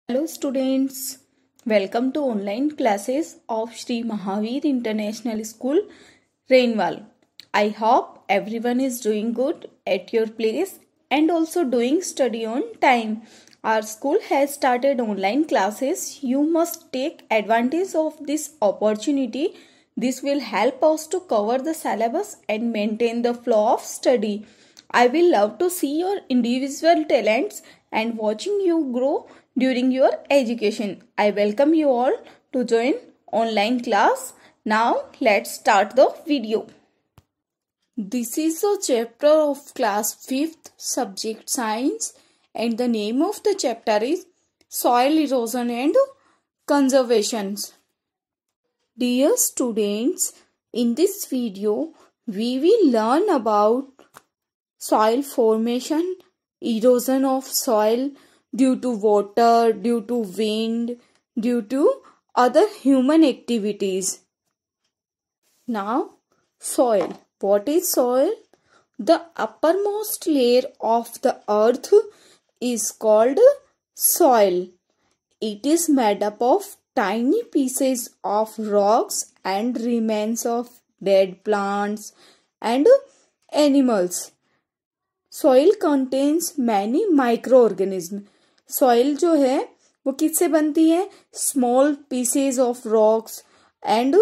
Hello students, welcome to online classes of Sri Mahavir International School, Rainwal. I hope everyone is doing good at your place and also doing study on time. Our school has started online classes. You must take advantage of this opportunity. This will help us to cover the syllabus and maintain the flow of study. I will love to see your individual talents and watching you grow during your education. I welcome you all to join online class. Now let's start the video. This is the chapter of class 5th subject science and the name of the chapter is soil erosion and conservation. Dear students, in this video we will learn about soil formation, erosion of soil due to water, due to wind, due to other human activities. Now, soil. What is soil? The uppermost layer of the earth is called soil. It is made up of tiny pieces of rocks and remains of dead plants and animals. Soil contains many microorganisms. Soil जो है वो किससे बनती है? Small pieces of rocks and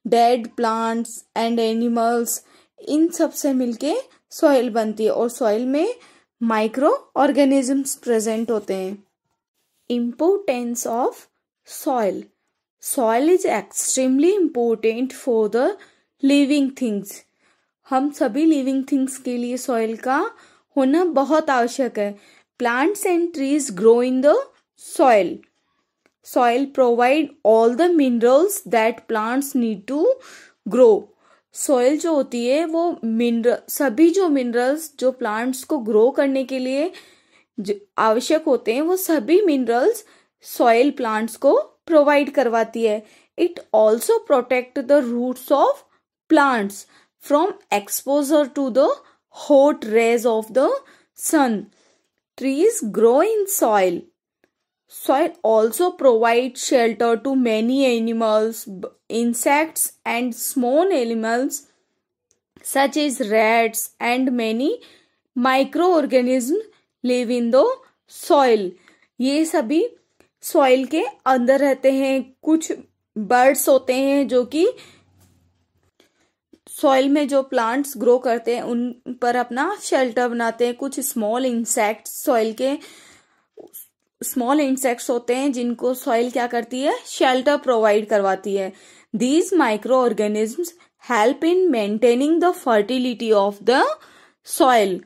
dead plants and animals, इन सब से मिलके soil बनती है और soil में microorganisms present होते हैं. Importance of soil. Soil is extremely important for the living things. हम सभी living things के लिए soil का होना बहुत आवश्यक है. Plants and trees grow in the soil. Soil provide all the minerals that plants need to grow. Soil जो होती है वो सभी जो minerals जो plants को grow करने के लिए आवश्यक होते हैं वो सभी minerals soil plants को provide करवाती है. It also protect the roots of plants from exposure to the hot rays of the sun. Trees grow in soil. Soil also provides shelter to many animals, insects and small animals such as rats and many microorganisms live in the soil. ये सभी soil के अंदर रहते हैं. कुछ birds होते हैं जो कि सॉइल में जो प्लांट्स ग्रो करते हैं उन पर अपना शेल्टर बनाते हैं. कुछ स्मॉल इंसेक्ट्स सॉइल के स्मॉल इंसेक्ट्स होते हैं जिनको सॉइल क्या करती है? शेल्टर प्रोवाइड करवाती है. These micro organisms help in maintaining the fertility of the soil.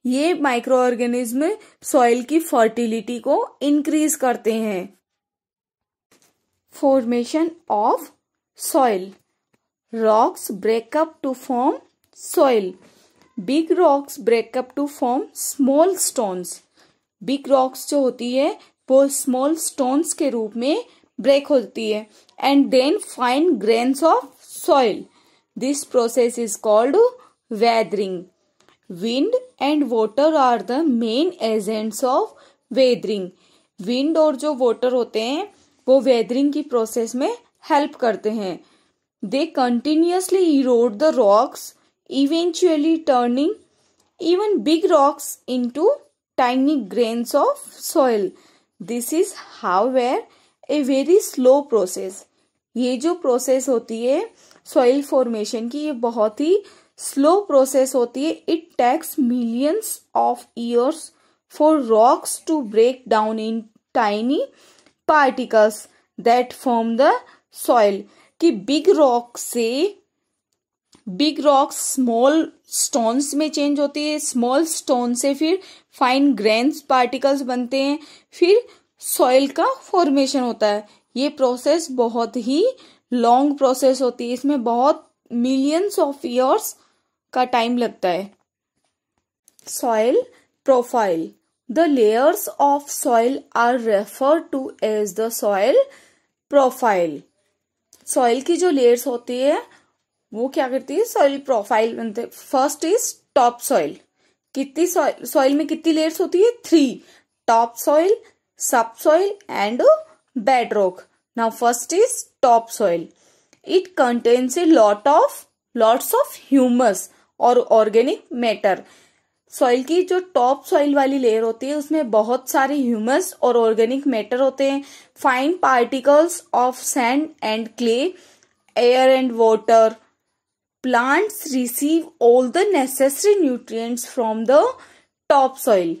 ये माइक्रो ऑर्गेनिज्म सॉइल की फर्टिलिटी को इंक्रीज करते हैं. Formation of soil. Rocks break up to form soil. Big rocks break up to form small stones. Big rocks जो होती है वो small stones के रूप में break होती है and then fine grains of soil. This process is called weathering. Wind and water are the main agents of weathering. Wind और जो water होते हैं वो weathering की process में help करते हैं. They continuously erode the rocks, eventually turning even big rocks into tiny grains of soil. This is, however, a very slow process. ये जो process होती है soil formation की ये बहुत ही slow process होती है. It takes millions of years for rocks to break down in tiny particles that form the soil. कि बिग रॉक से बिग रॉक्स स्मॉल स्टोन्स में चेंज होती है. स्मॉल स्टोन से फिर फाइन ग्रेन्स पार्टिकल्स बनते हैं. फिर सॉइल का फॉर्मेशन होता है. ये प्रोसेस बहुत ही लॉन्ग प्रोसेस होती है. इसमें बहुत मिलियंस ऑफ ईयर्स का टाइम लगता है. Soil profile. The layers of soil are referred to as the soil profile. Soil की जो लेयर्स होती है वो क्या करती है? सॉइल प्रोफाइल बनते हैं. First is top soil. कितनी सॉइल में कितनी लेयर्स होती है? 3. Top soil, subsoil and bedrock. Now first is topsoil. It contains a lots of humus और ऑर्गेनिक मैटर. सॉइल की जो टॉप सॉइल वाली लेयर होती है उसमें बहुत सारे ह्यूमस और ऑर्गेनिक मैटर होते हैं. Fine particles of sand and clay, air and water. Plants receive all the necessary nutrients from the top soil.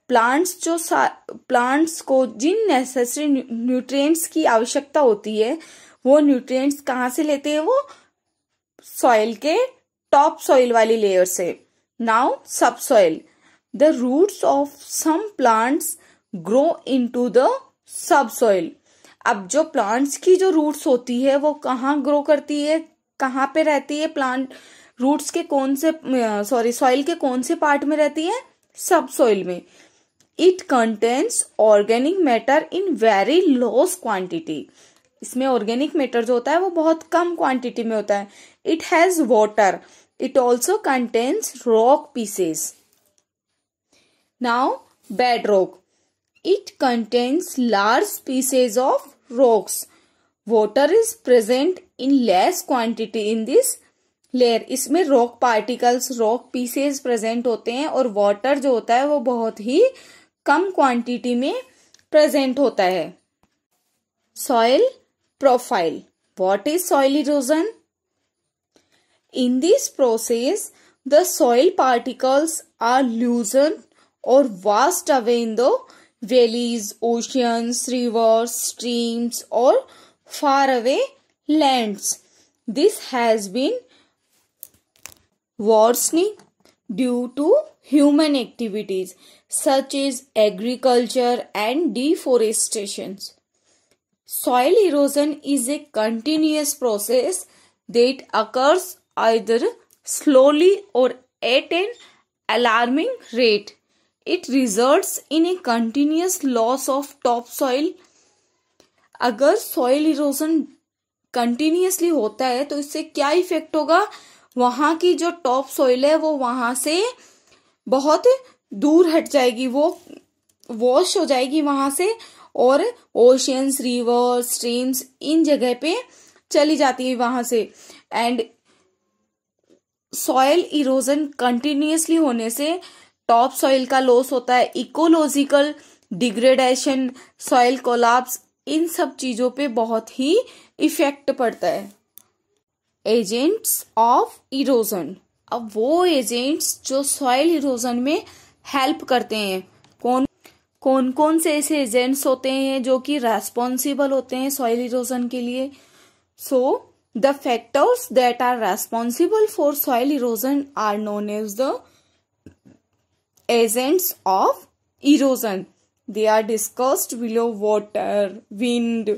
Plants को जिन नेसेसरी न्यूट्रिएंट्स की आवश्यकता होती है वो न्यूट्रिएंट्स कहाँ से लेते हैं? वो सॉइल के टॉप सॉइल वाली लेयर से. Now subsoil. The roots of some plants grow into the subsoil. अब जो प्लांट्स की जो रूट्स होती है वो कहाँ ग्रो करती है, कहाँ पे रहती है? प्लांट रूट्स के सॉइल के कौन से पार्ट में रहती है? सबसॉइल में. It contains organic matter in very loss quantity. इसमें ऑर्गेनिक मैटर जो होता है वो बहुत कम क्वांटिटी में होता है. It has water. It also contains rock pieces. Now bedrock. It contains large pieces of rocks. Water is present in less quantity in this layer. इसमें rock particles, rock pieces present होते हैं और water जो होता है वो बहुत ही कम quantity में प्रेजेंट होता है. Soil profile. What is soil erosion? In this process, the soil particles are loosened or washed away in the valleys, oceans, rivers, streams, or far away lands. This has been worsening due to human activities such as agriculture and deforestation. Soil erosion is a continuous process that occurs either slowly or at an alarming rate. It results in a continuous loss of topsoil. अगर soil erosion continuously होता है तो इससे क्या effect होगा? वहां की जो टॉप सॉइल है वो वहां से बहुत दूर हट जाएगी, वो वॉश हो जाएगी वहां से और ओशियंस, रिवर, स्ट्रीम्स इन जगह पे चली जाती है वहां से. एंड सॉइल इरोजन कंटिन्यूअसली होने से टॉप सॉइल का लॉस होता है, इकोलॉजिकल डिग्रेडेशन, सॉइल कोलैप्स, इन सब चीजों पे बहुत ही इफेक्ट पड़ता है. Agents of erosion. अब वो एजेंट्स जो सॉइल इरोजन में हेल्प करते हैं, कौन कौन से ऐसे एजेंट्स होते हैं जो कि रेस्पॉन्सिबल होते हैं सॉइल इरोजन के लिए? So the factors that are responsible for soil erosion are known as the agents of erosion. They are discussed below. Water, wind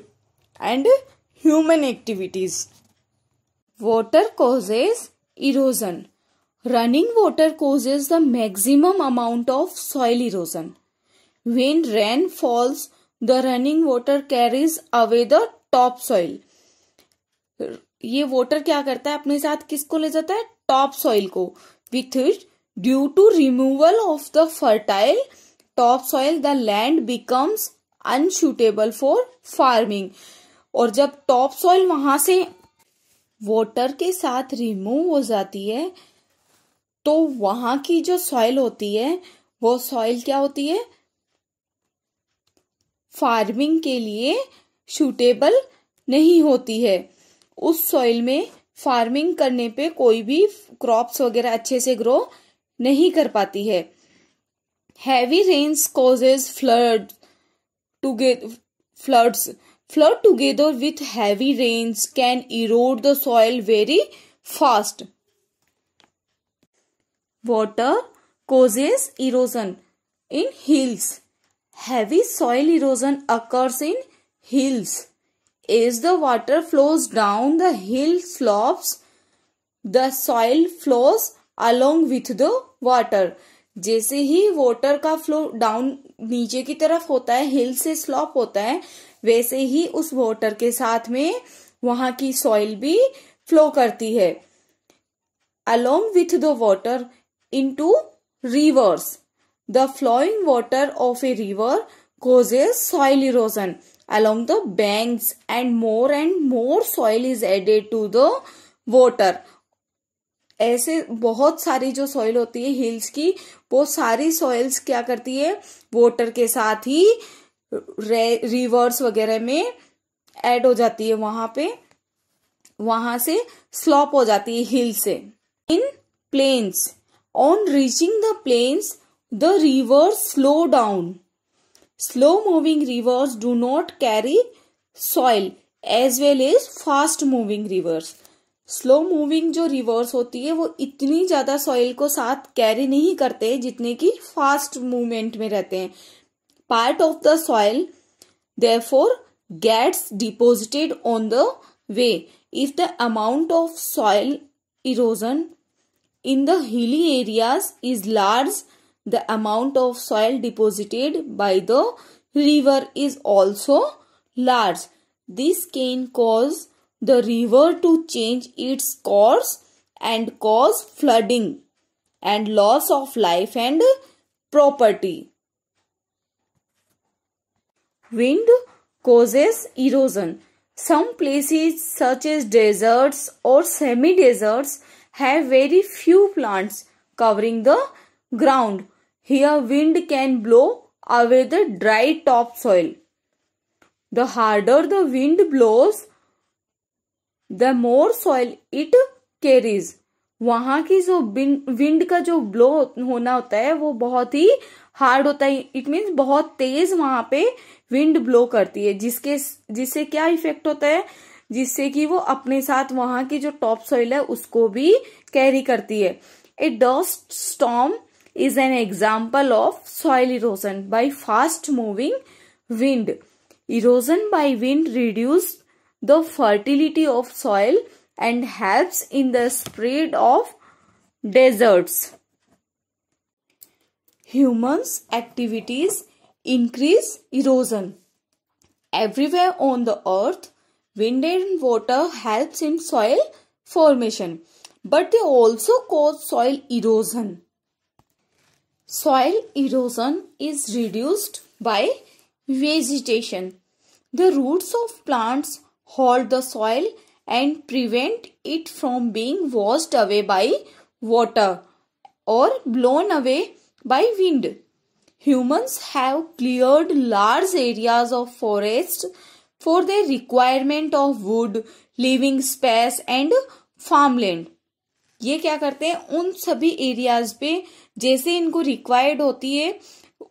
and human activities. Water causes erosion. Running water causes the maximum amount of soil erosion. When rain falls, the running water carries away the topsoil. ये water क्या करता है? अपने साथ किसको ले जाता है? टॉप सॉइल को. With it, due to removal of the fertile topsoil, the land becomes unsuitable for farming. और जब टॉप सॉइल वहां से वाटर के साथ रिमूव हो जाती है तो वहां की जो सॉइल होती है वो सॉइल क्या होती है? फार्मिंग के लिए सूटेबल नहीं होती है. उस सॉइल में फार्मिंग करने पे कोई भी क्रॉप्स वगैरह अच्छे से ग्रो नहीं कर पाती है. Heavy rains causes flood together with heavy rains can erode the soil very fast. Water causes erosion in hills. Heavy soil erosion occurs in hills. As the water flows down the hill slopes, the soil flows along with the water. जैसे ही water का flow down नीचे की तरफ होता है, hill से slope होता है, वैसे ही उस वाटर के साथ में वहां की सॉइल भी फ्लो करती है. Along with the water into rivers. The flowing water of a river causes soil erosion along the banks and more soil is added to the water. ऐसे बहुत सारी जो सॉइल होती है हिल्स की, वो सारी सॉइल्स क्या करती है, वाटर के साथ ही रिवर्स वगैरह में ऐड हो जाती है, वहां से स्लॉप हो जाती है हिल से. In plains, on reaching the plains the rivers slow down. Slow moving rivers do not carry soil as well as fast moving rivers. Slow moving जो रिवर्स होती है वो इतनी ज्यादा सॉइल को साथ कैरी नहीं करते जितने की फास्ट मूवमेंट में रहते हैं. Part of the soil therefore gets deposited on the way. If the amount of soil erosion in the hilly areas is large, the amount of soil deposited by the river is also large. This can cause the river to change its course and cause flooding and loss of life and property. Wind causes erosion. Some places such as deserts or semi-deserts have very few plants covering the ground. Here wind can blow away the dry topsoil. The harder the wind blows, the more soil it carries. वहां की जो wind का जो blow होना होता है वो बहुत ही हार्ड होता है. इट मीन्स बहुत तेज वहां पे विंड ब्लो करती है, जिससे क्या इफेक्ट होता है, जिससे कि वो अपने साथ वहां की जो टॉप सॉइल है उसको भी कैरी करती है. A dust storm is an example of soil erosion by fast moving wind. Erosion by wind reduce the fertility of soil and helps in the spread of deserts. Humans' activities increase erosion. Everywhere on the earth, wind and water helps in soil formation, but they also cause soil erosion. Soil erosion is reduced by vegetation. The roots of plants hold the soil and prevent it from being washed away by water or blown away by wind. Humans have cleared large areas of forest for the requirement of wood, living space and farmland. ये क्या करते हैं, उन सभी areas पे जैसे इनको required होती है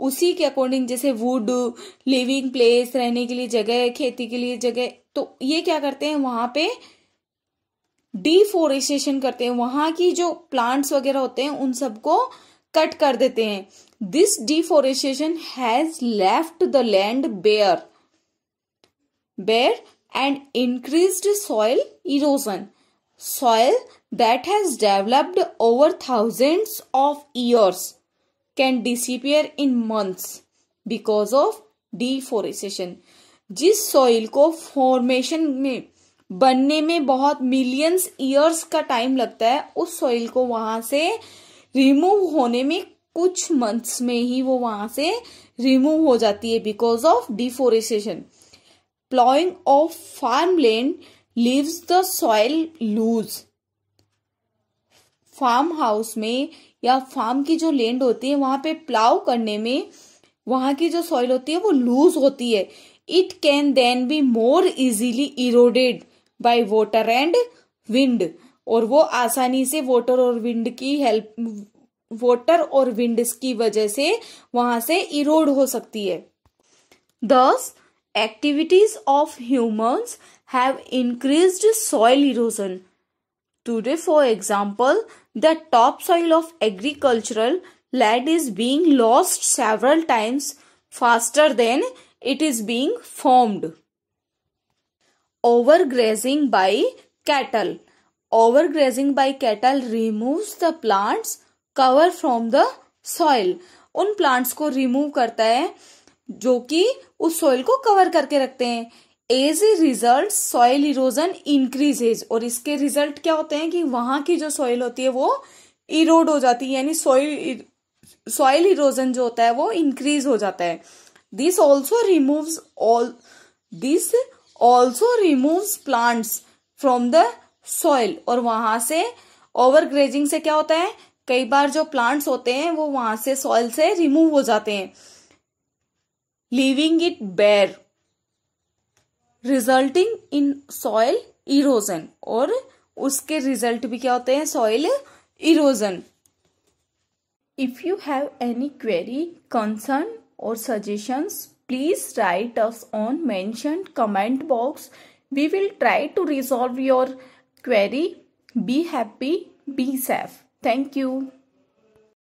उसी के अकॉर्डिंग, जैसे वुड, लिविंग प्लेस, रहने के लिए जगह, खेती के लिए जगह, तो ये क्या करते हैं वहां पे डिफोरेस्टेशन करते हैं, वहां की जो प्लांट्स वगैरह होते हैं उन सबको कट कर देते हैं. This deforestation has left the land bare and increased soil erosion. Soil that has developed over thousands of years can disappear in months because of deforestation. जिस सॉइल को फॉर्मेशन में बनने में बहुत मिलियंस ईयर्स का टाइम लगता है, उस सॉइल को वहां से रिमूव होने में कुछ मंथ्स में ही वो वहां से रिमूव हो जाती है because of deforestation. Ploughing of farm land leaves the soil loose. Farm house में या फार्म की जो लैंड होती है वहां पे प्लाव करने में वहां की जो सॉइल होती है वो लूज होती है. It can then be more easily eroded by water and wind. और वो आसानी से वाटर और विंड की वजह से वहां से इरोड हो सकती है. Thus, activities of humans have increased soil erosion. Today, for example, the topsoil of agricultural land is being lost several times faster than it is being formed. Overgrazing by cattle. Overgrazing by cattle removes the plants cover from the soil. उन plants को remove करता है जो कि उस soil को cover करके रखते हैं. As a result soil erosion increases. और इसके रिजल्ट क्या होते हैं कि वहां की जो सॉइल होती है वो इरोड हो जाती है, यानी सॉइल इरोजन जो होता है वो इंक्रीज हो जाता है. This also removes plants from the soil. और वहां से ओवरग्रेजिंग से क्या होता है, कई बार जो प्लांट्स होते हैं वो वहां से सॉइल से रिमूव हो जाते हैं, leaving it bare, resulting in soil erosion. और उसके रिजल्ट भी क्या होते हैं, soil erosion. If you have any query, concern or suggestions, please write us on mentioned comment box. We will try to resolve your query. Be happy, be safe. Thank you.